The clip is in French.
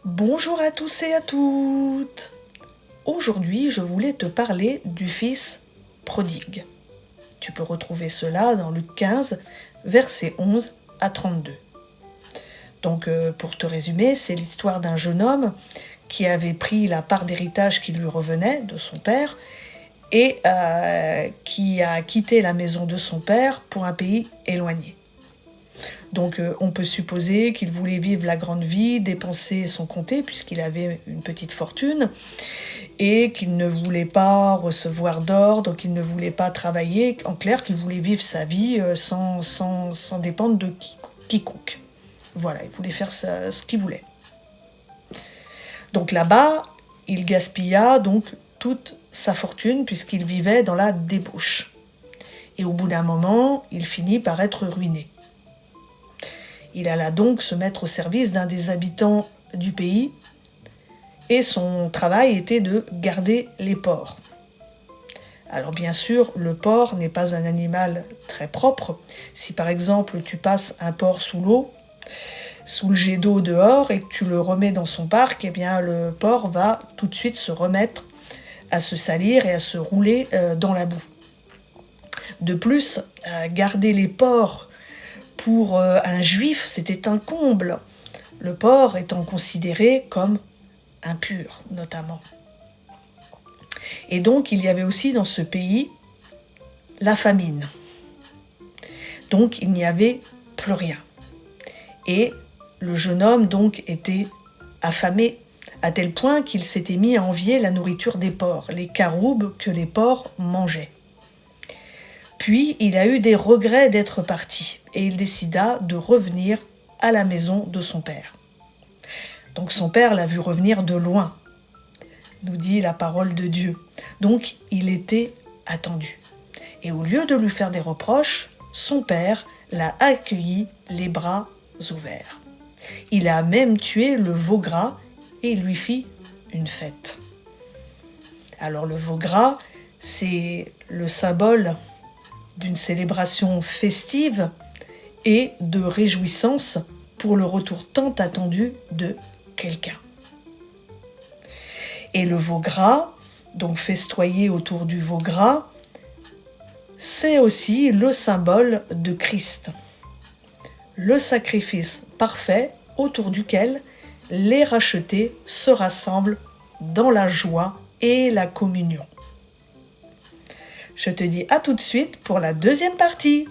Bonjour à tous et à toutes. Aujourd'hui, je voulais te parler du fils prodigue. Tu peux retrouver cela dans Luc 15, versets 11 à 32. Donc, pour te résumer, c'est l'histoire d'un jeune homme qui avait pris la part d'héritage qui lui revenait de son père et qui a quitté la maison de son père pour un pays éloigné. Donc on peut supposer qu'il voulait vivre la grande vie, dépenser sans compter puisqu'il avait une petite fortune et qu'il ne voulait pas recevoir d'ordre, qu'il ne voulait pas travailler, en clair qu'il voulait vivre sa vie sans dépendre de quiconque. Voilà, il voulait faire ce qu'il voulait. Donc là-bas, il gaspilla donc toute sa fortune puisqu'il vivait dans la débauche. Et au bout d'un moment, il finit par être ruiné. Il alla donc se mettre au service d'un des habitants du pays et son travail était de garder les porcs. Alors bien sûr, le porc n'est pas un animal très propre. Si par exemple tu passes un porc sous l'eau, sous le jet d'eau dehors et que tu le remets dans son parc, eh bien le porc va tout de suite se remettre à se salir et à se rouler dans la boue. De plus, garder les porcs pour un juif, c'était un comble, le porc étant considéré comme impur, notamment. Et donc, il y avait aussi dans ce pays la famine. Donc, il n'y avait plus rien. Et le jeune homme, donc, était affamé, à tel point qu'il s'était mis à envier la nourriture des porcs, les caroubes que les porcs mangeaient. Puis, il a eu des regrets d'être parti et il décida de revenir à la maison de son père. Donc son père l'a vu revenir de loin, nous dit la parole de Dieu. Donc il était attendu. Et au lieu de lui faire des reproches, son père l'a accueilli les bras ouverts. Il a même tué le veau gras et lui fit une fête. Alors le veau gras, c'est le symbole d'une célébration festive et de réjouissance pour le retour tant attendu de quelqu'un. Et le veau gras, donc festoyer autour du veau gras, c'est aussi le symbole de Christ, le sacrifice parfait autour duquel les rachetés se rassemblent dans la joie et la communion. Je te dis à tout de suite pour la deuxième partie.